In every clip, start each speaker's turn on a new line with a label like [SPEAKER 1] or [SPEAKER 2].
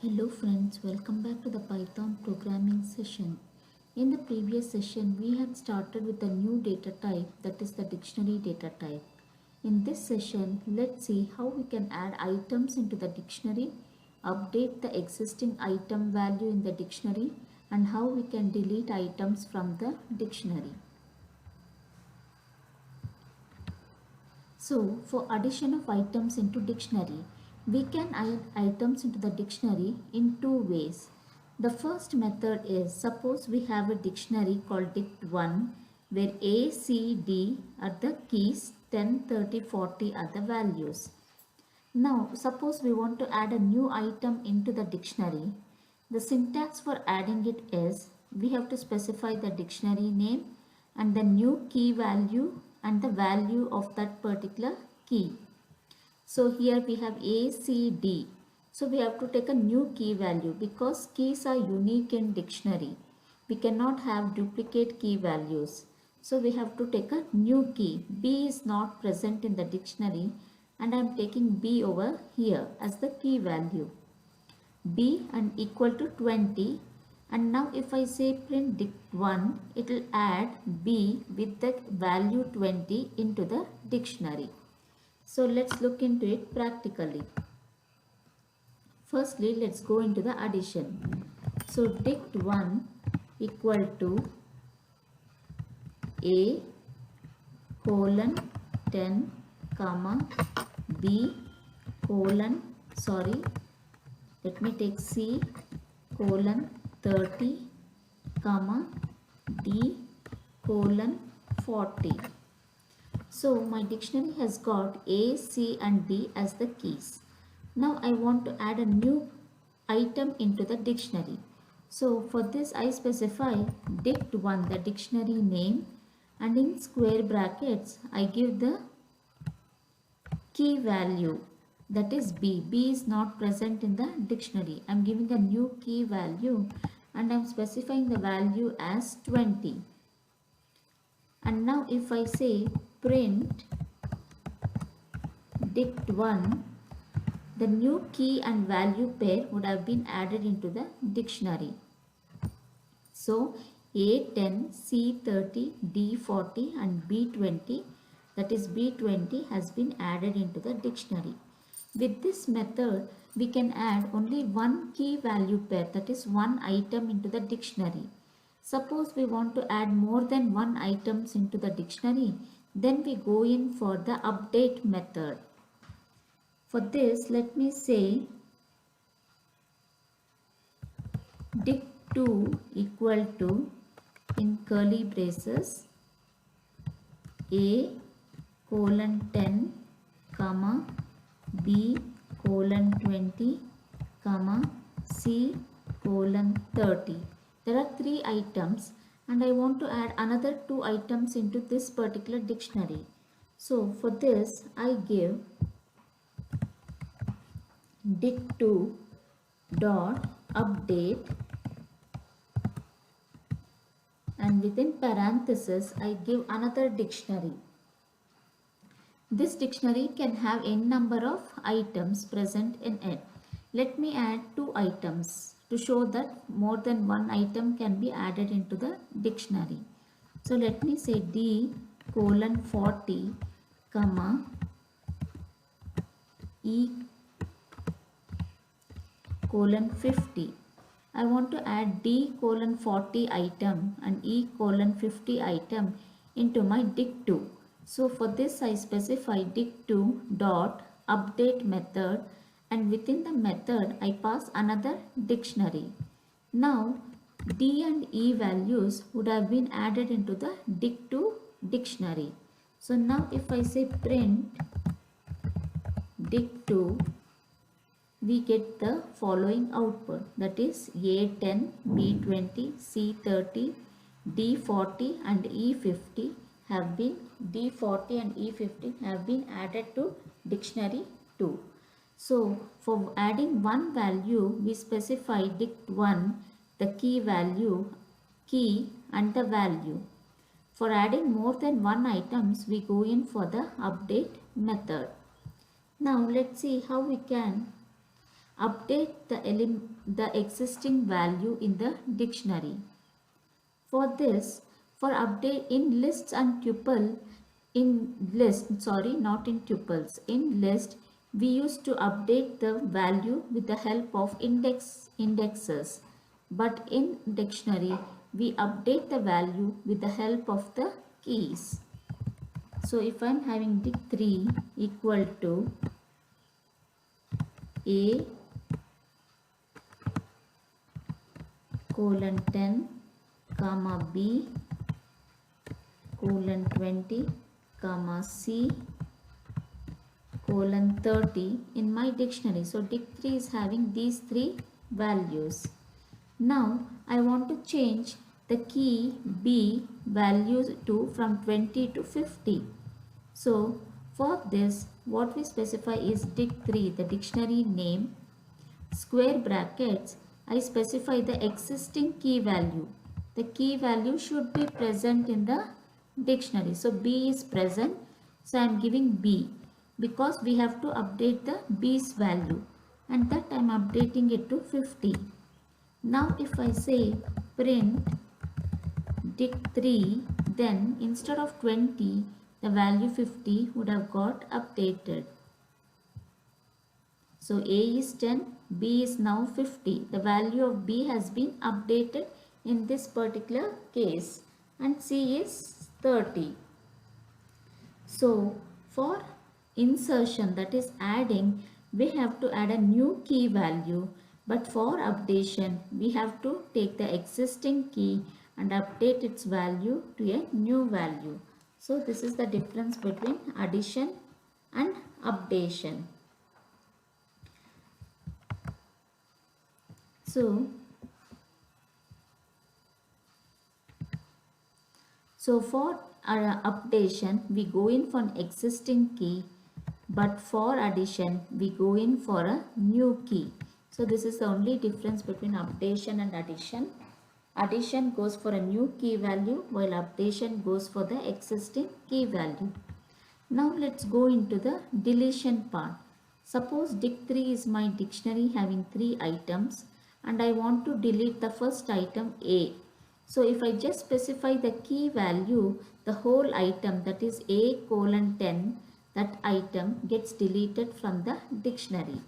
[SPEAKER 1] Hello friends, welcome back to the Python programming session. In the previous session, we had started with a new data type, that is the dictionary data type. In this session, let's see how we can add items into the dictionary, update the existing item value in the dictionary, and how we can delete items from the dictionary. So, for addition of items into dictionary, we can add items into the dictionary in two ways. The first method is, suppose we have a dictionary called dict1 where A, C, D are the keys, 10, 30, 40 are the values. Now, suppose we want to add a new item into the dictionary. The syntax for adding it is, we have to specify the dictionary name and the new key value and the value of that particular key. So here we have A, C, D. So we have to take a new key value because keys are unique in dictionary. We cannot have duplicate key values. So we have to take a new key. B is not present in the dictionary and I am taking B over here as the key value. B and equal to 20, and now if I say print dict1, it will add B with the value 20 into the dictionary. So let's look into it practically. Firstly, let's go into the addition. So dict1 equal to A colon 10 comma B colon let me take C colon 30 comma D colon 40. So my dictionary has got A, C and D as the keys. Now I want to add a new item into the dictionary. So for this I specify dict1, the dictionary name, and in square brackets I give the key value, that is B. B is not present in the dictionary. I am giving a new key value and I am specifying the value as 20. And now if I say print dict1, the new key and value pair would have been added into the dictionary. So A10, C30, D40 and B20, that is B20, has been added into the dictionary. With this method, we can add only one key value pair, that is one item into the dictionary. Suppose we want to add more than one items into the dictionary, then we go in for the update method. For this, let me say dict2 equal to, in curly braces, A colon 10 comma B colon 20 comma C colon 30. There are three items and I want to add another two items into this particular dictionary. So for this I give dict2 dot update and within parenthesis I give another dictionary. This dictionary can have n number of items present in it. Let me add two items to show that more than one item can be added into the dictionary. So let me say D colon 40 comma E colon 50. I want to add D colon 40 item and E colon 50 item into my dict2. So for this I specify dict2 dot update method and within the method I pass another dictionary. Now D and E values would have been added into the dict2 dictionary. So now if I say print dict2, we get the following output, that is A10, B20, C30, D40 and E50 have been added to dictionary 2. So for adding one value we specify dict1, the key value, key and the value. For adding more than one items we go in for the update method. Now let's see how we can update the existing value in the dictionary. For this, for update in lists and tuple, not in tuples, in list, we used to update the value with the help of indexes. But in dictionary, we update the value with the help of the keys. So if I am having dict3 equal to A colon 10 comma B colon 20 comma C colon 30 in my dictionary. So dict3 is having these three values. Now I want to change the key B values to from 20 to 50. So for this, what we specify is dict3, the dictionary name, square brackets, I specify the existing key value. The key value should be present in the dictionary. So B is present. So I am giving B because we have to update the B's value, and that I am updating it to 50. Now if I say print dict3, then instead of 20, the value 50 would have got updated. So A is 10, B is now 50. The value of B has been updated in this particular case, and C is 30. So for insertion, that is adding, we have to add a new key value, but for updation, we have to take the existing key and update its value to a new value. So this is the difference between addition and updation. So for our updation, we go in for an existing key, but for addition, we go in for a new key. So this is the only difference between updation and addition. Addition goes for a new key value, while updation goes for the existing key value. Now let's go into the deletion part. Suppose dict3 is my dictionary having 3 items, and I want to delete the first item A. So if I just specify the key value, the whole item, that is A colon 10, that item gets deleted from the dictionary.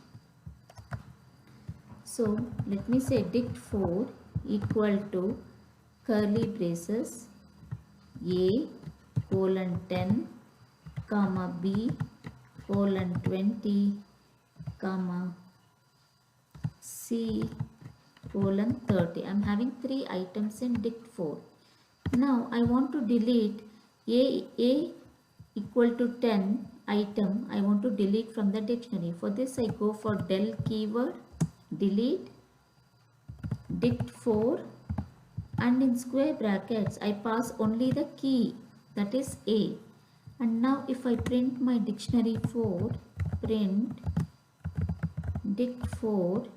[SPEAKER 1] So let me say dict4 equal to curly braces A colon 10 comma B colon 20 comma C colon 30. I am having 3 items in dict4. Now I want to delete A equal to 10 item. I want to delete from the dictionary. For this I go for del keyword, delete dict4, and in square brackets I pass only the key, that is A. And now if I print my dictionary 4, print dict4,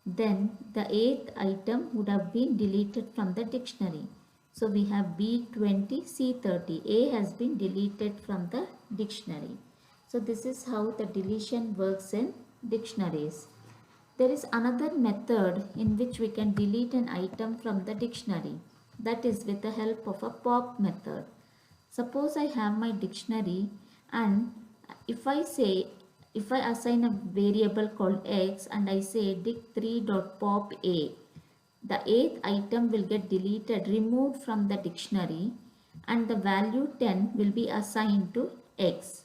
[SPEAKER 1] then the 8th item would have been deleted from the dictionary. So we have B20, C30. A has been deleted from the dictionary. So this is how the deletion works in dictionaries. There is another method in which we can delete an item from the dictionary. That is with the help of a pop method. Suppose I have my dictionary, and if I assign a variable called x and I say dict3.pop A, the 8th item will get deleted, removed from the dictionary, and the value 10 will be assigned to x.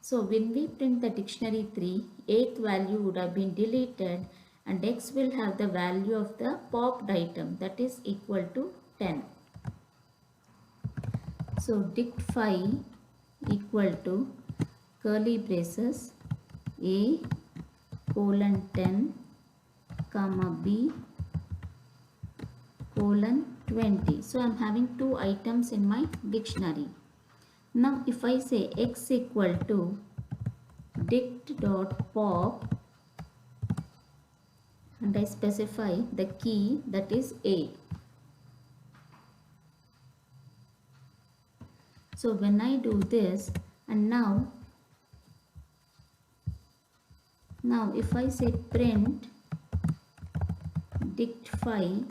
[SPEAKER 1] So when we print the dictionary 3, 8th value would have been deleted, and x will have the value of the popped item, that is equal to 10. So dict5 equal to curly braces A colon 10 comma B colon 20. So I am having 2 items in my dictionary. Now if I say x equal to dict.pop and I specify the key, that is A. So when I do this, and now Now if I say print dict5,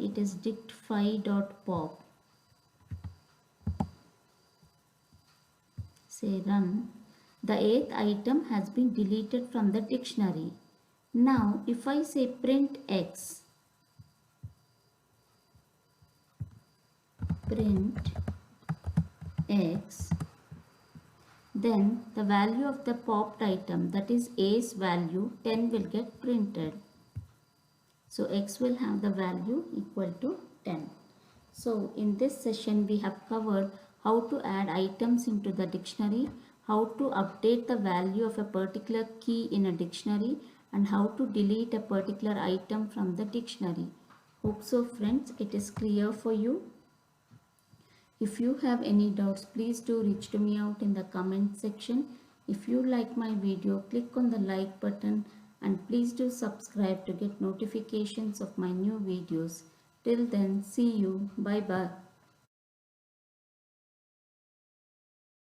[SPEAKER 1] it is dict5.pop. Say run. The 8th item has been deleted from the dictionary. Now if I say print x, then the value of the popped item, that is A's value 10, will get printed. So x will have the value equal to 10. So in this session we have covered how to add items into the dictionary, how to update the value of a particular key in a dictionary, and how to delete a particular item from the dictionary. Hope so friends, it is clear for you. If you have any doubts, please do reach to me out in the comment section. If you like my video, click on the like button and please do subscribe to get notifications of my new videos. Till then, see you. Bye bye.